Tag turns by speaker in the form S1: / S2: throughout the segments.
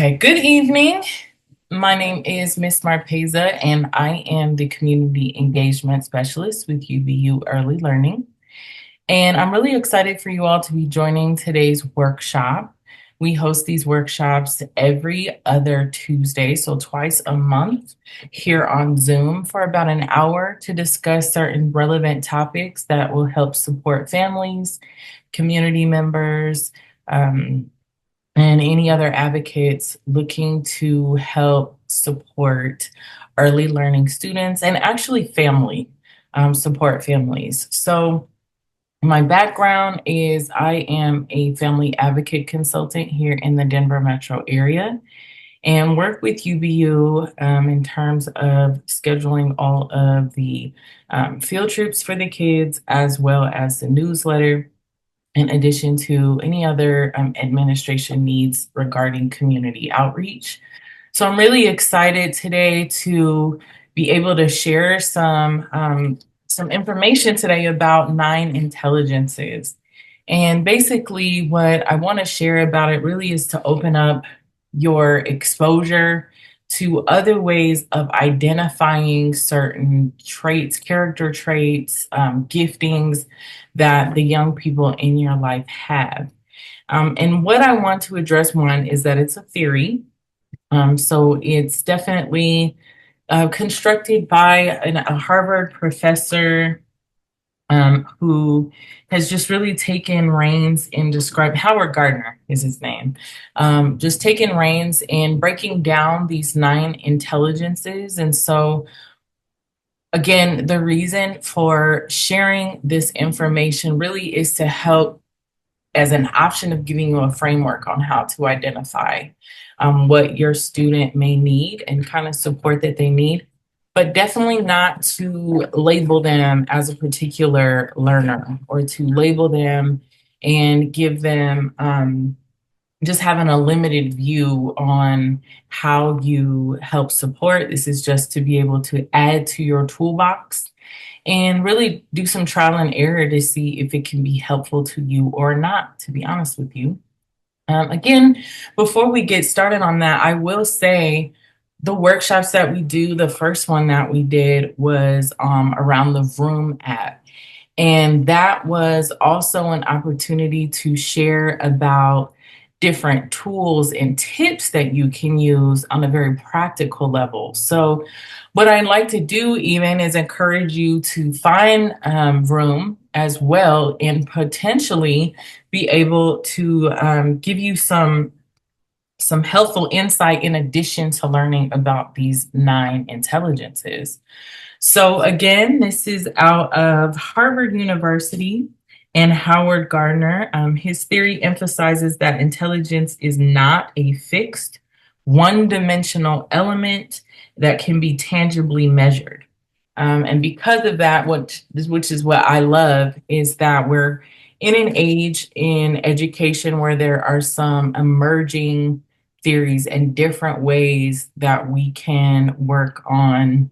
S1: Okay, good evening. My name is Miss Marpessa, and I am the Community Engagement Specialist with YbY Early Learning. And I'm really excited for you all to be joining today's workshop. We host these workshops every other Tuesday, so twice a month here on Zoom for about an hour to discuss certain relevant topics that will help support families, community members, and any other advocates looking to help support early learning students and actually support families. So my background is I am a family advocate consultant here in the Denver metro area and work with YbY in terms of scheduling all of the field trips for the kids, as well as the newsletter, in addition to any other administration needs regarding community outreach. So I'm really excited today to be able to share some information today about 9 intelligences. And basically what I want to share about it really is to open up your exposure to other ways of identifying certain traits, character traits, giftings that the young people in your life have. And what I want to address, one, is that it's a theory. So it's definitely constructed by a Harvard professor who has just really taken reins in describe Howard Gardner is his name, just taken reins in breaking down these 9 intelligences. And so again, the reason for sharing this information really is to help as an option of giving you a framework on how to identify what your student may need and kind of support that they need, but definitely not to label them as a particular learner or to label them and give them just having a limited view on how you help support. This is just to be able to add to your toolbox and really do some trial and error to see if it can be helpful to you or not, to be honest with you. Again, before we get started on that, I will say the workshops that we do, the first one that we did was around the Vroom app. And that was also an opportunity to share about different tools and tips that you can use on a very practical level. So what I'd like to do even is encourage you to find Vroom as well and potentially be able to give you some helpful insight in addition to learning about these 9 intelligences. So again, this is out of Harvard University and Howard Gardner. His theory emphasizes that intelligence is not a fixed, one-dimensional element that can be tangibly measured. And because of that, which is what I love, is that we're in an age in education where there are some emerging theories and different ways that we can work on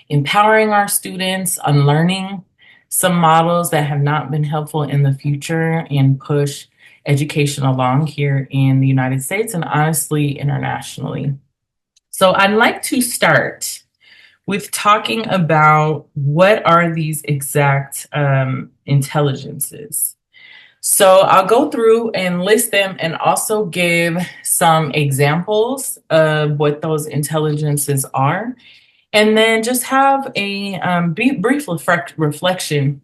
S1: empowering our students, unlearning some models that have not been helpful in the future, and push education along here in the United States and honestly internationally. So I'd like to start with talking about what are these exact intelligences. So I'll go through and list them and also give some examples of what those intelligences are. And then just have a brief reflection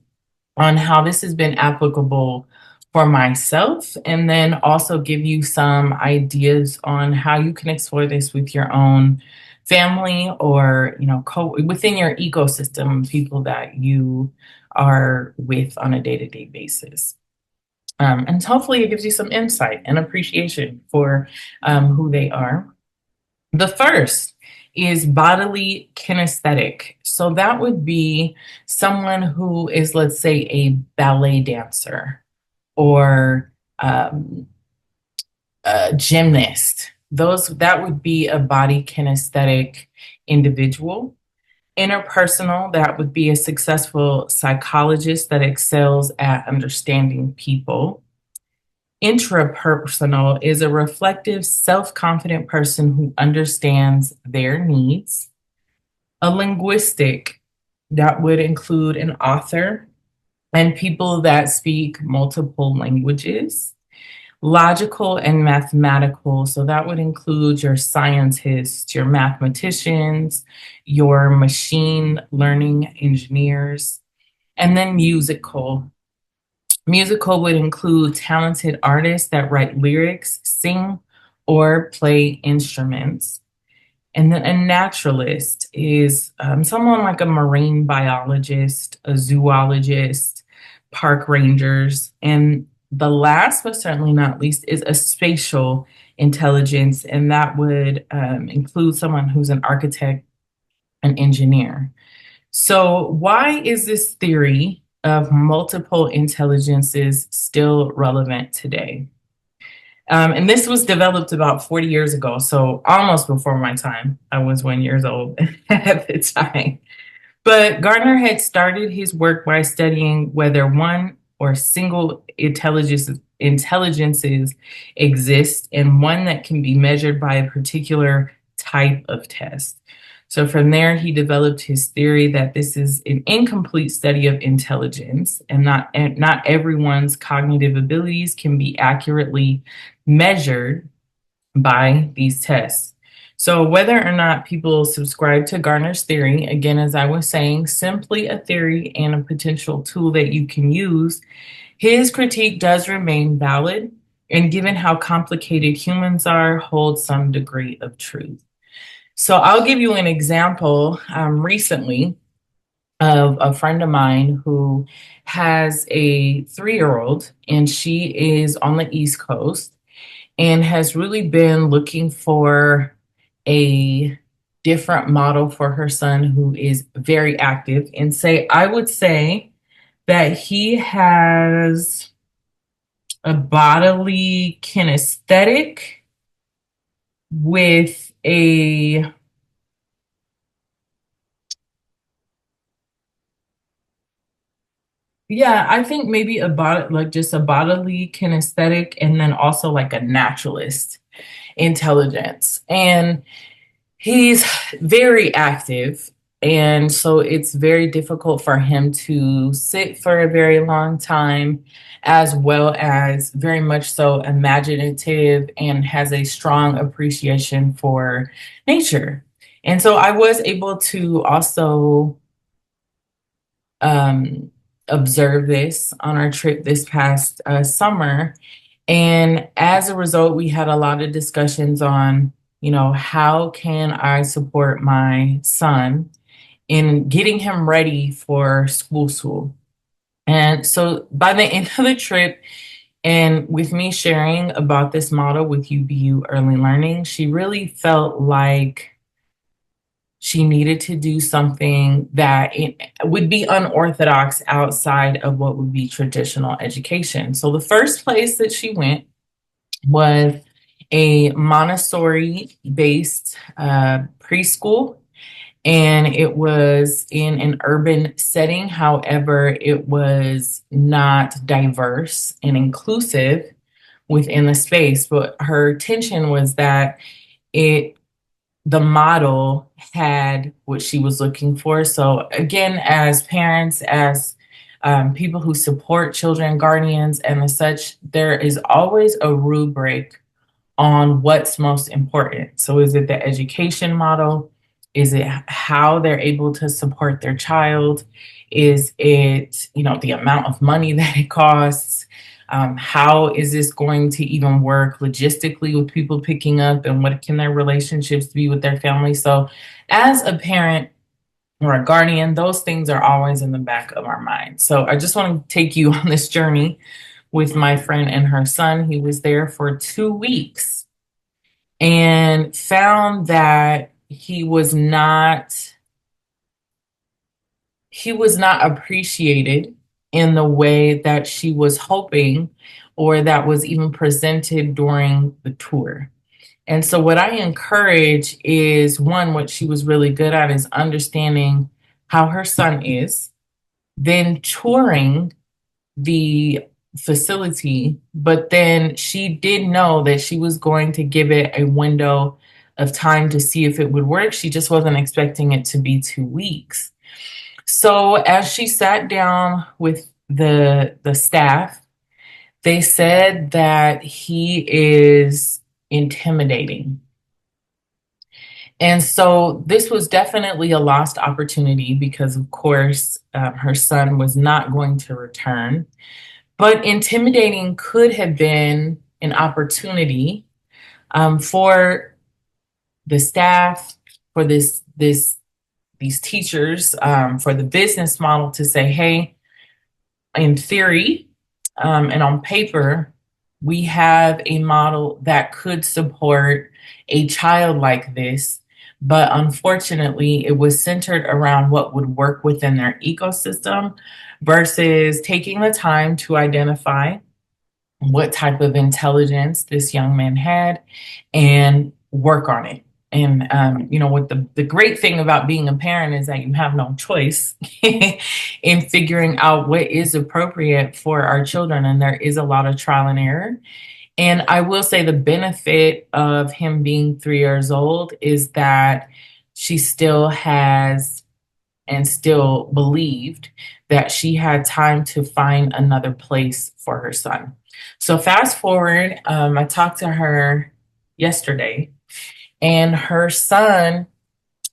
S1: on how this has been applicable for myself, and then also give you some ideas on how you can explore this with your own family or, within your ecosystem, people that you are with on a day-to-day basis. And hopefully it gives you some insight and appreciation for who they are. The first is bodily kinesthetic. So that would be someone who is, let's say, a ballet dancer or a gymnast. That would be a body kinesthetic individual. Interpersonal, that would be a successful psychologist that excels at understanding people. Intrapersonal is a reflective, self-confident person who understands their needs. A linguistic, that would include an author and people that speak multiple languages. Logical and mathematical, so that would include your scientists, your mathematicians, your machine learning engineers. And then musical. Musical would include talented artists that write lyrics, sing, or play instruments. And then a naturalist is someone like a marine biologist, a zoologist, park rangers. And the last but certainly not least is a spatial intelligence, and that would include someone who's an architect, an engineer. So, why is this theory of multiple intelligences still relevant today? And this was developed about 40 years ago, so almost before my time. I was 1 year old at the time. But Gardner had started his work by studying whether one or single intelligences exist and one that can be measured by a particular type of test. So from there, he developed his theory that this is an incomplete study of intelligence, and not everyone's cognitive abilities can be accurately measured by these tests. So whether or not people subscribe to Gardner's theory, again, as I was saying, simply a theory and a potential tool that you can use, his critique does remain valid, and given how complicated humans are, holds some degree of truth. So I'll give you an example recently of a friend of mine who has a 3-year-old, and she is on the East Coast and has really been looking for a different model for her son who is very active. And I would say that he has a bodily kinesthetic with a, yeah, I think maybe like just a bodily kinesthetic, and then also like a naturalist intelligence. And he's very active. And so it's very difficult for him to sit for a very long time, as well as very much so imaginative and has a strong appreciation for nature. And so I was able to also um, observe this on our trip this past summer. And as a result, we had a lot of discussions on, how can I support my son in getting him ready for school. And so by the end of the trip, and with me sharing about this model with YbY Early Learning, she really felt like she needed to do something that it would be unorthodox outside of what would be traditional education. So the first place that she went was a Montessori based preschool, and it was in an urban setting. However, it was not diverse and inclusive within the space, but her intention was that it the model had what she was looking for. So again, as parents, as people who support children, guardians, and the such, there is always a rubric on what's most important. So is it the education model? Is it how they're able to support their child? Is it, the amount of money that it costs? How is this going to even work logistically with people picking up, and what can their relationships be with their family? So as a parent or a guardian, those things are always in the back of our mind. So I just want to take you on this journey with my friend and her son. He was there for 2 weeks and found that he was not appreciated in the way that she was hoping, or that was even presented during the tour. And so what I encourage is, one, what she was really good at is understanding how her son is, then touring the facility, but then she did know that she was going to give it a window of time to see if it would work. She just wasn't expecting it to be 2 weeks. So as she sat down with the staff, they said that he is intimidating. And so this was definitely a lost opportunity because, of course, her son was not going to return. But intimidating could have been an opportunity for the staff, for these teachers, for the business model to say, hey, in theory and on paper, we have a model that could support a child like this. But unfortunately, it was centered around what would work within their ecosystem versus taking the time to identify what type of intelligence this young man had and work on it. And what the great thing about being a parent is that you have no choice in figuring out what is appropriate for our children. And there is a lot of trial and error. And I will say the benefit of him being 3 years old is that she still has and still believed that she had time to find another place for her son. So fast forward, I talked to her yesterday, and her son,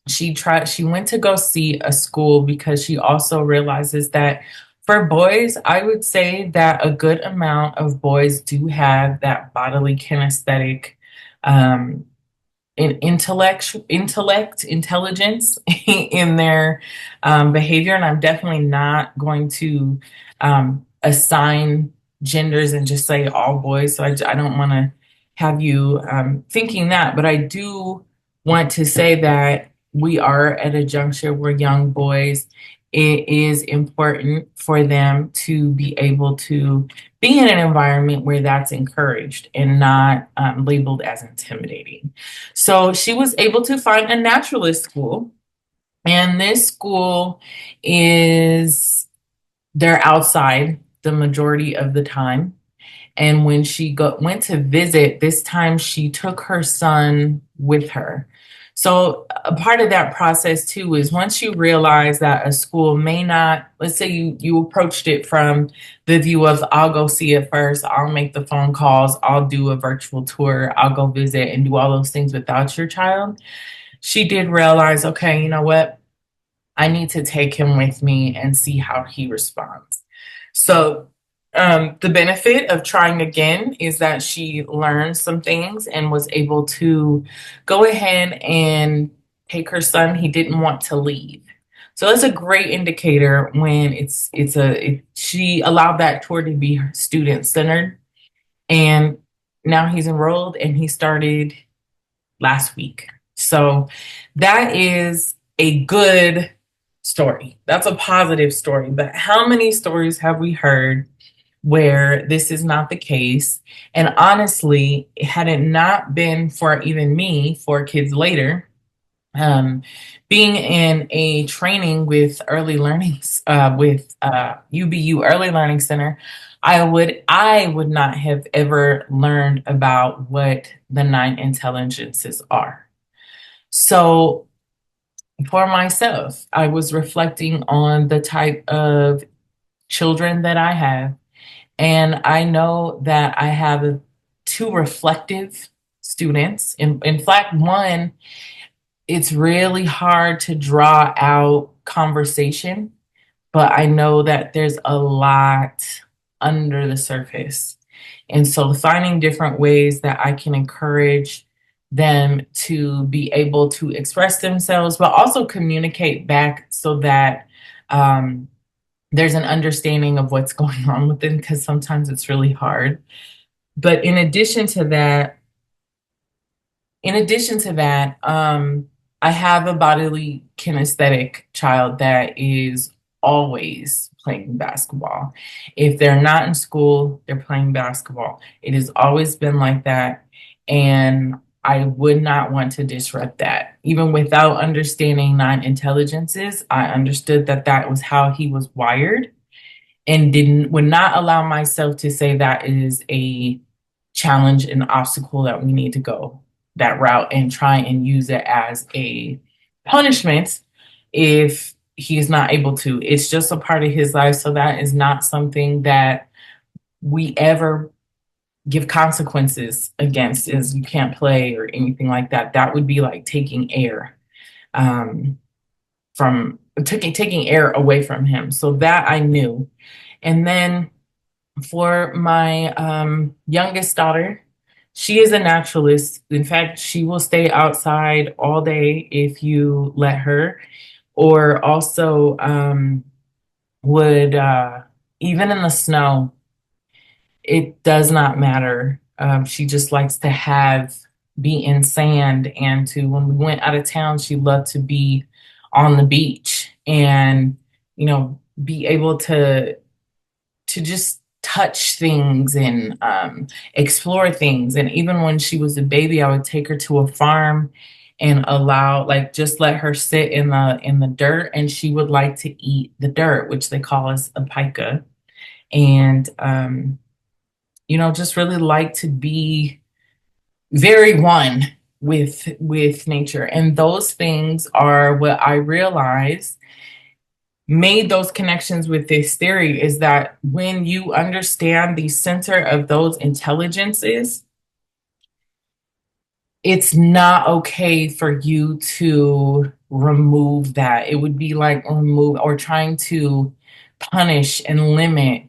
S1: she went to go see a school because she also realizes that for boys, I would say that a good amount of boys do have that bodily kinesthetic um, intelligence in their behavior. And I'm definitely not going to assign genders and just say all boys. So I don't want to have you thinking that, but I do want to say that we are at a juncture where young boys, it is important for them to be able to be in an environment where that's encouraged and not labeled as intimidating. So she was able to find a naturalist school, and this school they're outside the majority of the time. And when she went to visit, this time she took her son with her. So a part of that process too is once you realize that a school may not, let's say you approached it from the view of I'll go see it first, I'll make the phone calls, I'll do a virtual tour, I'll go visit and do all those things without your child. She did realize, okay, you know what? I need to take him with me and see how he responds. So the benefit of trying again is that she learned some things and was able to go ahead and take her son. He didn't want to leave. So that's a great indicator when she allowed that tour to be student centered. And now he's enrolled and he started last week. So that is a good story. That's a positive story. But how many stories have we heard where this is not the case? And honestly, had it not been for even me, 4 kids later, being in a training with early learnings, with YbY Early Learning Center, I would not have ever learned about what the 9 intelligences are. So for myself, I was reflecting on the type of children that I have, and I know that I have 2 reflective students. In fact, one, it's really hard to draw out conversation, but I know that there's a lot under the surface. And so finding different ways that I can encourage them to be able to express themselves, but also communicate back so that there's an understanding of what's going on with them, because sometimes it's really hard. But in addition to that, I have a bodily kinesthetic child that is always playing basketball. If they're not in school, they're playing basketball. It has always been like that. And I would not want to disrupt that. Even without understanding 9 intelligences, I understood that that was how he was wired. and didn't would not allow myself to say that is a challenge, an obstacle that we need to go that route and try and use it as a punishment if he's not able to. It's just a part of his life. So that is not something that we ever give consequences against, is you can't play or anything like that. That would be like taking air um, from taking air away from him. So that I knew. And then for my youngest daughter, she is a naturalist. In fact, she will stay outside all day if you let her, or also would, even in the snow, it does not matter. She just likes to be in sand, and to when we went out of town, she loved to be on the beach and be able to just touch things and explore things. And even when she was a baby, I would take her to a farm and just let her sit in the dirt, and she would like to eat the dirt, which they call us a pica. And just really like to be very one with nature. And those things are what I realized made those connections with this theory, is that when you understand the center of those intelligences, it's not okay for you to remove that. It would be like remove or trying to punish and limit.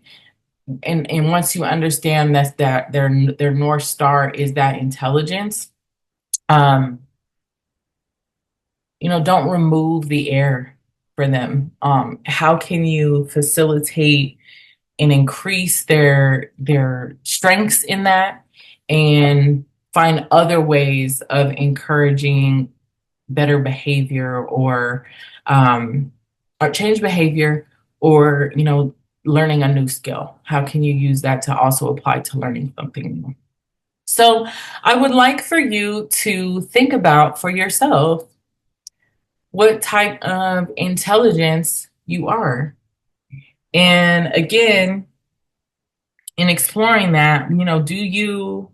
S1: And once you understand that their North Star is that intelligence, um, don't remove the air for them. How can you facilitate and increase their strengths in that, and find other ways of encouraging better behavior, or change behavior, or learning a new skill? How can you use that to also apply to learning something new? So I would like for you to think about for yourself what type of intelligence you are. And again, in exploring that, do you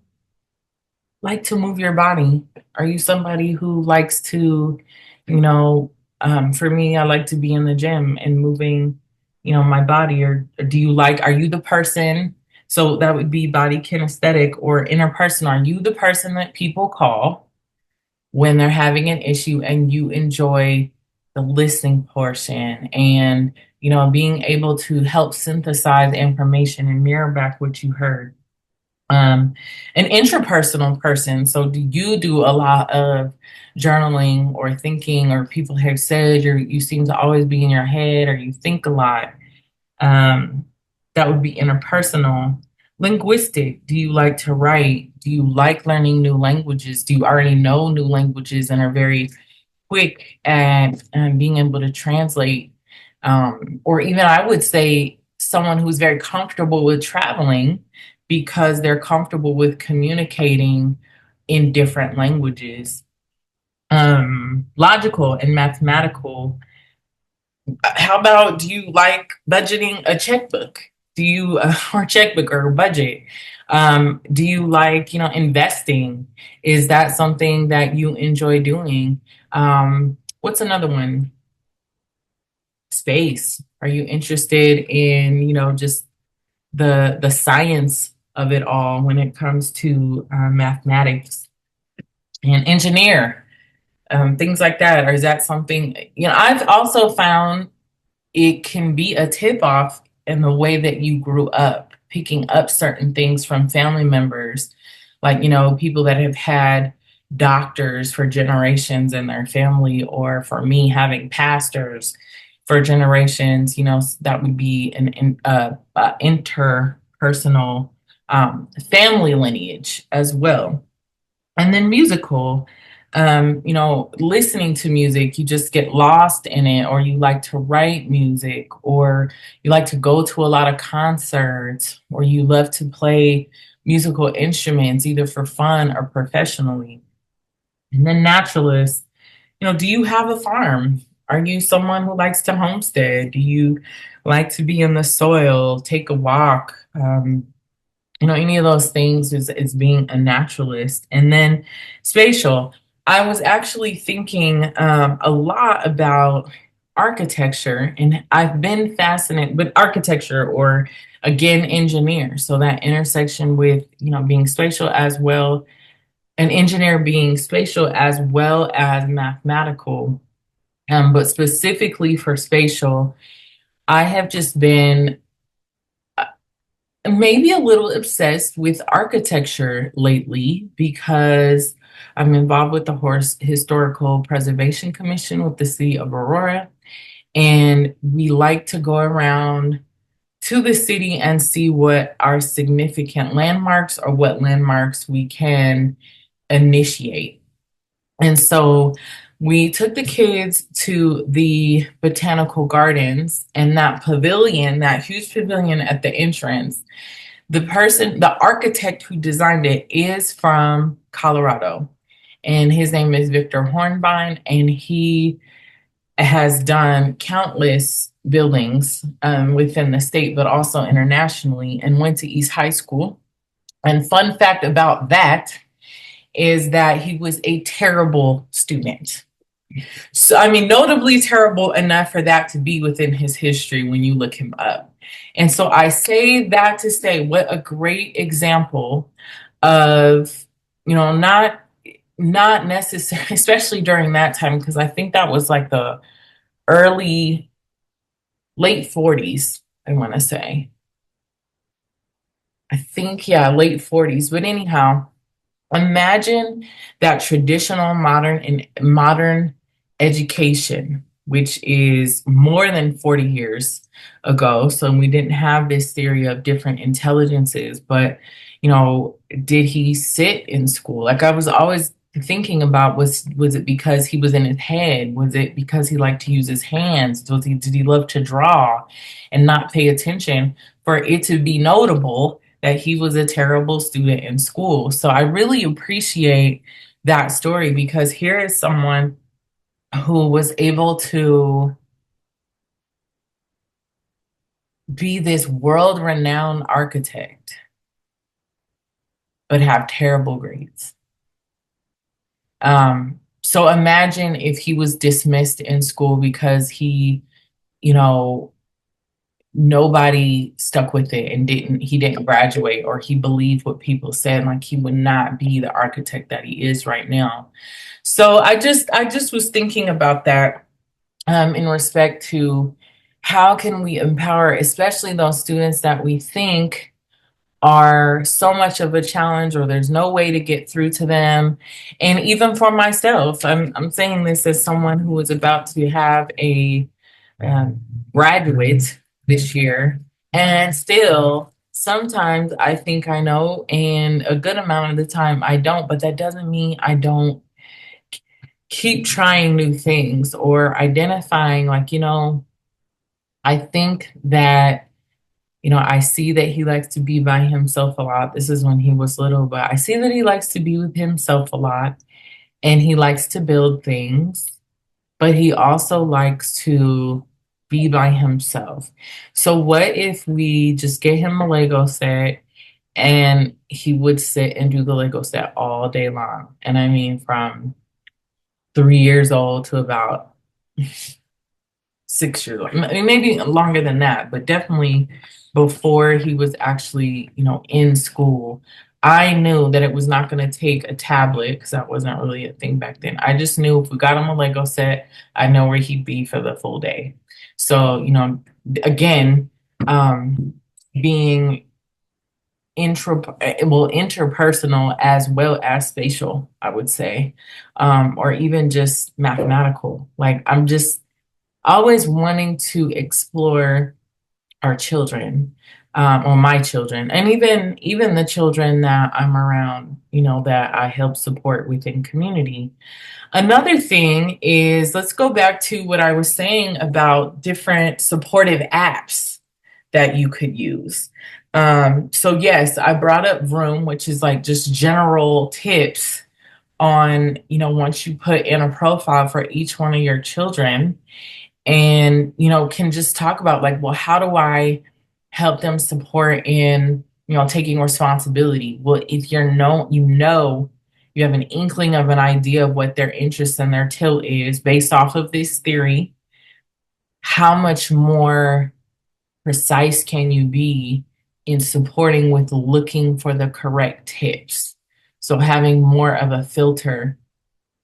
S1: like to move your body? Are you somebody who likes to, for me, I like to be in the gym and moving, my body? Or are you the person? So that would be body kinesthetic or interpersonal. Are you the person that people call when they're having an issue, and you enjoy the listening portion and, being able to help synthesize information and mirror back what you heard? An intrapersonal person. So do you do a lot of journaling or thinking, or people have said you seem to always be in your head, or you think a lot? Um, that would be interpersonal. Linguistic. Do you like to write? Do you like learning new languages? Do you already know new languages and are very quick at being able to translate? Or even I would say someone who's very comfortable with traveling because they're comfortable with communicating in different languages. Logical and mathematical. How about, do you like budgeting a checkbook? Do you, or checkbook or budget? Do you like, investing? Is that something that you enjoy doing? What's another one? Space. Are you interested in, just the science of it all when it comes to mathematics and engineer, things like that? Or is that something, I've also found it can be a tip off in the way that you grew up, picking up certain things from family members, like, people that have had doctors for generations in their family, or for me, having pastors for generations. That would be an interpersonal family lineage as well. And then musical, listening to music, you just get lost in it, or you like to write music, or you like to go to a lot of concerts, or you love to play musical instruments, either for fun or professionally. And then naturalist, do you have a farm? Are you someone who likes to homestead? Do you like to be in the soil, take a walk? Any of those things is being a naturalist. And then spatial. I was actually thinking a lot about architecture, and I've been fascinated with architecture or again engineer. So that intersection with being spatial as well, an engineer being spatial as well as mathematical. But specifically for spatial, I have just been maybe a little obsessed with architecture lately because I'm involved with the Horse Historical Preservation Commission with the city of Aurora. And we like to go around to the city and see what our significant landmarks or what landmarks we can initiate. And so we took the kids to the botanical gardens and that pavilion, that huge pavilion at the entrance. The architect who designed it is from Colorado, and his name is Victor Hornbein, and he has done countless buildings within the state, but also internationally, and went to East High School. And fun fact about that is that he was a terrible student. So, I mean, notably terrible enough for that to be within his history when you look him up. And so I say that to say what a great example of, not necessarily, especially during that time, because I think that was like the early, late 40s, I want to say. I think, yeah, late 40s. But anyhow, imagine that traditional modern education, which is more than 40 years ago. So we didn't have this theory of different intelligences, but did he sit in school? Like I was always thinking about was it because he was in his head? Was it because he liked to use his hands? Did he love to draw and not pay attention for it to be notable that he was a terrible student in school? So I really appreciate that story because here is someone who was able to be this world-renowned architect, but have terrible grades. So imagine if he was dismissed in school because you know, nobody stuck with it and he didn't graduate, or he believed what people said, like he would not be the architect that he is right now. So I just was thinking about that in respect to how can we empower, especially those students that we think are so much of a challenge or there's no way to get through to them. And even for myself, I'm saying this as someone who is about to have a um, graduate this year, and still sometimes I think I know, and a good amount of the time I don't, but that doesn't mean I don't keep trying new things or identifying, like, I think that, I see that he likes to be by himself a lot. This is when he was little, but I see that he likes to be with himself a lot and he likes to build things, but he also likes to be by himself. So what if we just get him a Lego set and he would sit and do the Lego set all day long? And I mean, from 3 years old to about 6 years old. I mean, maybe longer than that, but definitely before he was actually, in school. I knew that it was not going to take a tablet because that wasn't really a thing back then. I just knew if we got him a Lego set, I know where he'd be for the full day. So, again, being interpersonal as well as spatial, I would say, or even just mathematical. Like I'm just always wanting to explore our children, or my children, and even the children that I'm around, that I help support within community. Another thing is, let's go back to what I was saying about different supportive apps that you could use. So yes, I brought up Vroom, which is like just general tips on, once you put in a profile for each one of your children and, can just talk about like, well, how do I help them support in, taking responsibility? Well, if you have an inkling of an idea of what their interest and their tilt is based off of this theory, how much more precise can you be in supporting with looking for the correct tips? So having more of a filter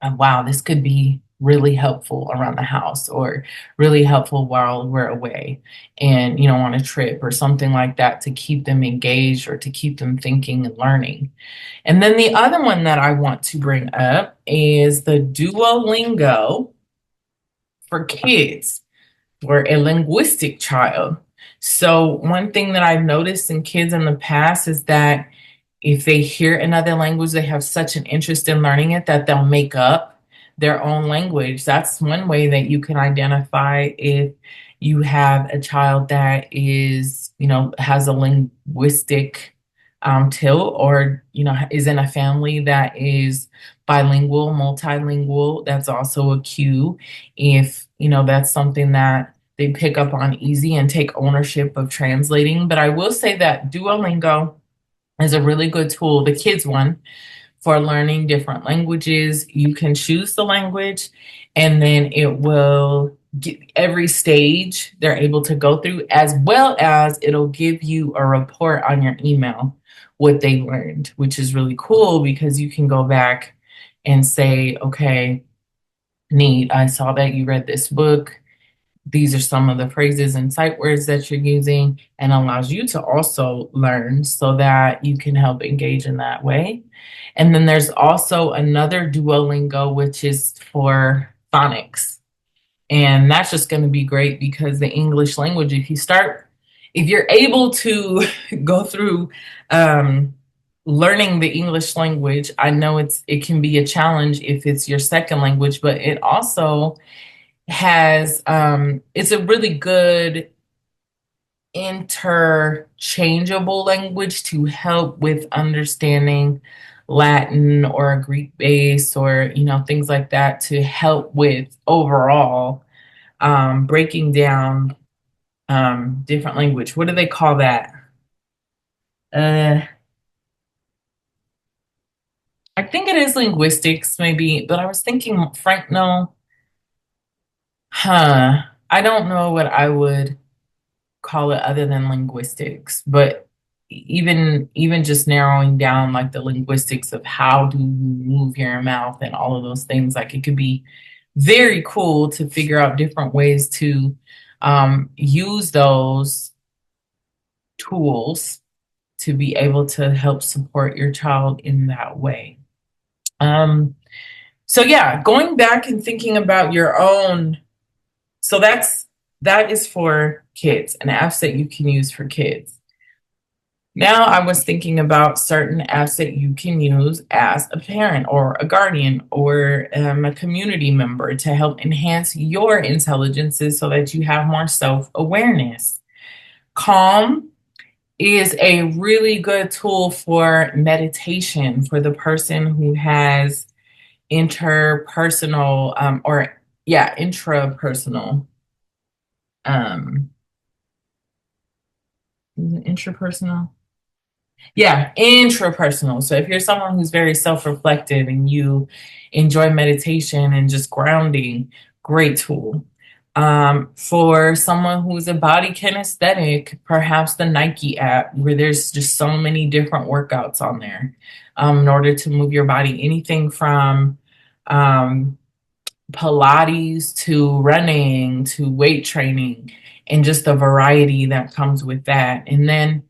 S1: of, wow, this could be really helpful around the house or really helpful while we're away and, on a trip or something like that to keep them engaged or to keep them thinking and learning. And then the other one that I want to bring up is the Duolingo for kids or a linguistic child. So, one thing that I've noticed in kids in the past is that if they hear another language, they have such an interest in learning it that they'll make up their own language. That's one way that you can identify if you have a child that is, has a linguistic tilt or, is in a family that is bilingual, multilingual. That's also a cue if, that's something that they pick up on easy and take ownership of translating. But I will say that Duolingo is a really good tool, the kids one, for learning different languages. You can choose the language and then it will get every stage they're able to go through, as well as it'll give you a report on your email what they learned, which is really cool because you can go back and say, okay, neat, I saw that you read this book. These are some of the phrases and sight words that you're using, and allows you to also learn so that you can help engage in that way. And then there's also another Duolingo, which is for phonics. And that's just going to be great because the English language, if you're able to go through learning the English language, I know it can be a challenge if it's your second language, but it also has it's a really good interchangeable language to help with understanding Latin or a Greek base or things like that to help with overall breaking down different language. What do they call that? Uh, I think it is linguistics, maybe, but I was thinking Frank, no, huh? I don't know what I would call it other than linguistics, but even just narrowing down like the linguistics of how do you move your mouth and all of those things, like it could be very cool to figure out different ways to use those tools to be able to help support your child in that way. So yeah, going back and thinking about your own, so that is for kids, and apps that you can use for kids. Now I was thinking about certain apps that you can use as a parent or a guardian or a community member to help enhance your intelligences so that you have more self-awareness. Calm is a really good tool for meditation for the person who has interpersonal intrapersonal um intrapersonal yeah, intrapersonal. So if you're someone who's very self-reflective and you enjoy meditation and just grounding, great tool. For someone who's a body kinesthetic, perhaps the Nike app, where there's just so many different workouts on there in order to move your body, anything from Pilates to running to weight training, and just the variety that comes with that. And then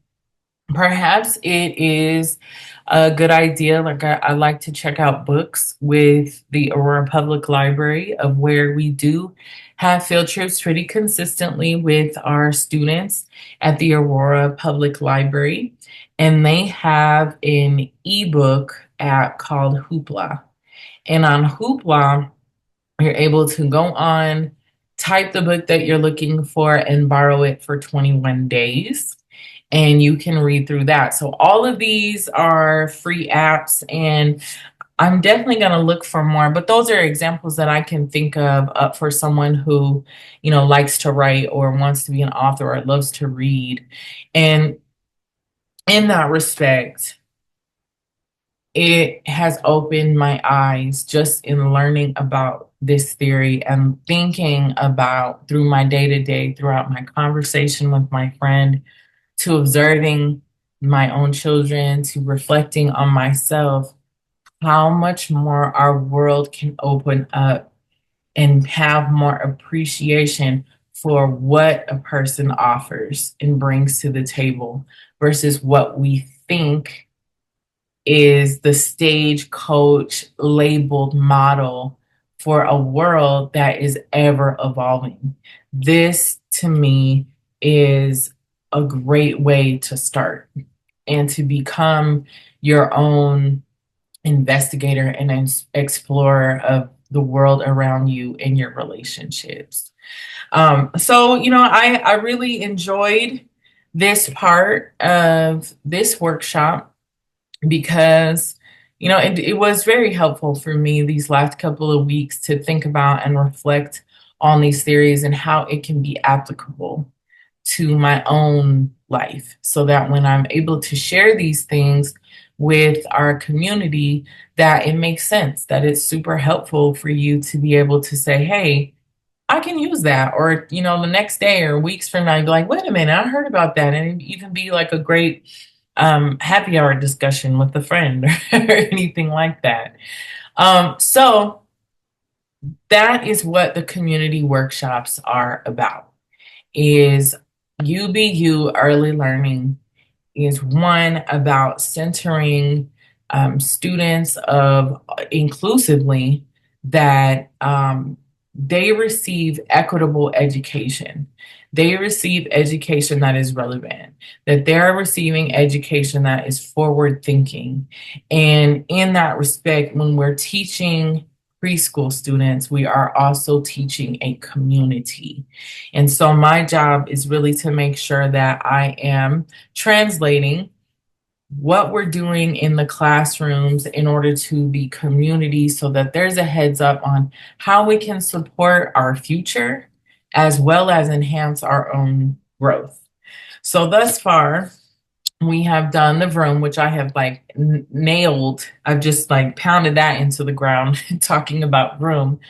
S1: perhaps it is a good idea. Like I like to check out books with the Aurora Public Library, of where we do have field trips pretty consistently with our students at the Aurora Public Library. And they have an ebook app called Hoopla. And on Hoopla, you're able to go on, type the book that you're looking for, and borrow it for 21 days. And you can read through that. So all of these are free apps, and I'm definitely going to look for more, but those are examples that I can think of for someone who, likes to write or wants to be an author or loves to read. And in that respect, it has opened my eyes just in learning about this theory and thinking about through my day to day, throughout my conversation with my friend, to observing my own children, to reflecting on myself, how much more our world can open up and have more appreciation for what a person offers and brings to the table versus what we think is the stage coach labeled model for a world that is ever evolving. This to me is a great way to start and to become your own investigator and explorer of the world around you and your relationships. I really enjoyed this part of this workshop because it was very helpful for me these last couple of weeks to think about and reflect on these theories and how it can be applicable to my own life so that when I'm able to share these things with our community, that it makes sense, that it's super helpful for you to be able to say, hey, I can use that. Or, the next day or weeks from now, you'd be like, wait a minute, I heard about that. And it even be like a great happy hour discussion with a friend or anything like that. So that is what the community workshops are about. Is YbY early learning is one about centering students of inclusively that they receive equitable education. They receive education that is relevant, that they're receiving education that is forward thinking. And in that respect, when we're teaching preschool students, we are also teaching a community. And so my job is really to make sure that I am translating what we're doing in the classrooms in order to be community so that there's a heads up on how we can support our future as well as enhance our own growth. So thus far, we have done the vroom, which I have like nailed. I've just like pounded that into the ground talking about vroom.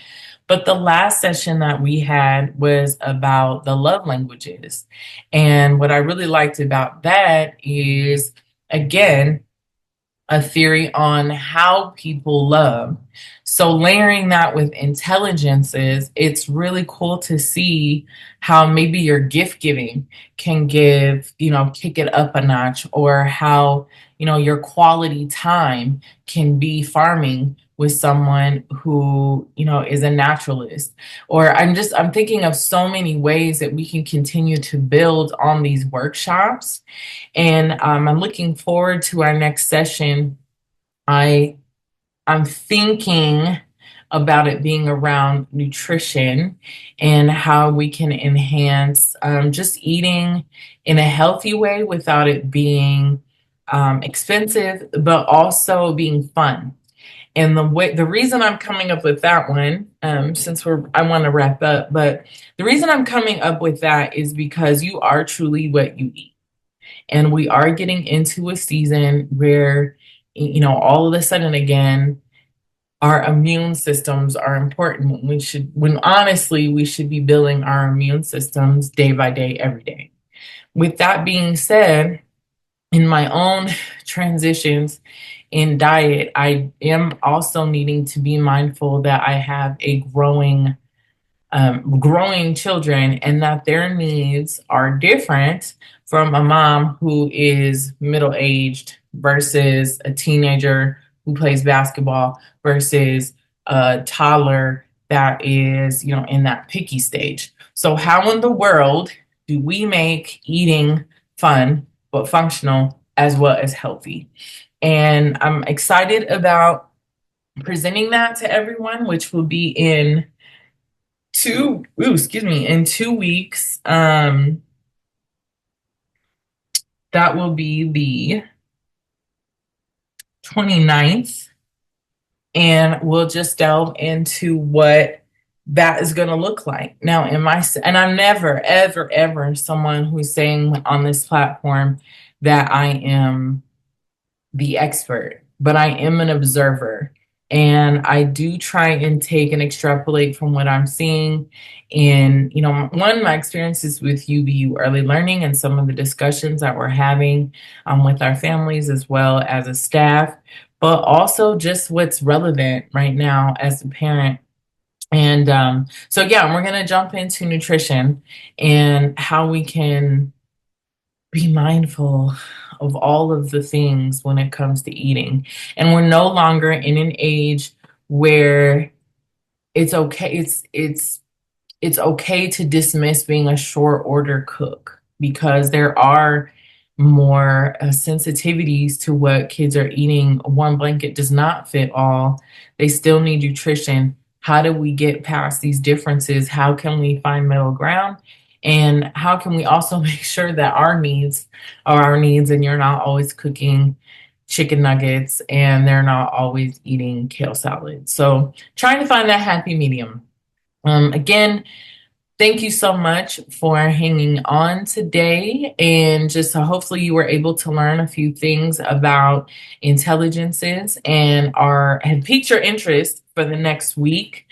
S1: But the last session that we had was about the love languages. And what I really liked about that is, again, a theory on how people love. So layering that with intelligences, it's really cool to see how maybe your gift giving can kick it up a notch, or how, your quality time can be farming with someone who, is a naturalist. Or I'm thinking of so many ways that we can continue to build on these workshops, and I'm looking forward to our next session. I'm thinking about it being around nutrition and how we can enhance just eating in a healthy way without it being expensive, but also being fun. And the reason I'm coming up with that one, since I want to wrap up, but the reason I'm coming up with that is because you are truly what you eat. And we are getting into a season where, all of a sudden again, our immune systems are important. When honestly, we should be building our immune systems day by day, every day. With that being said, in my own transitions in diet, I am also needing to be mindful that I have a growing children and that their needs are different from a mom who is middle aged versus a teenager who plays basketball versus a toddler that is, in that picky stage. So, how in the world do we make eating fun but functional as well as healthy? And I'm excited about presenting that to everyone, which will be in 2 weeks. That will be the 29th and we'll just delve into what that is going to look like. Now, and I'm never, ever, ever someone who's saying on this platform that I am the expert, but I am an observer. And I do try and take and extrapolate from what I'm seeing in, my experiences with YbY early learning and some of the discussions that we're having with our families as well as a staff, but also just what's relevant right now as a parent. And so, yeah, we're going to jump into nutrition and how we can be mindful of all of the things when it comes to eating. And we're no longer in an age where it's okay. It's okay to dismiss being a short order cook because there are more sensitivities to what kids are eating. One blanket does not fit all. They still need nutrition. How do we get past these differences? How can we find middle ground? And how can we also make sure that our needs are our needs and you're not always cooking chicken nuggets and they're not always eating kale salad? So trying to find that happy medium. Again, thank you so much for hanging on today. And just hopefully you were able to learn a few things about intelligences and have piqued your interest for the next week.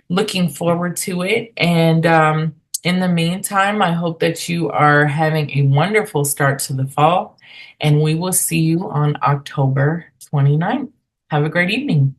S1: Looking forward to it. And in the meantime, I hope that you are having a wonderful start to the fall. And we will see you on October 29th. Have a great evening.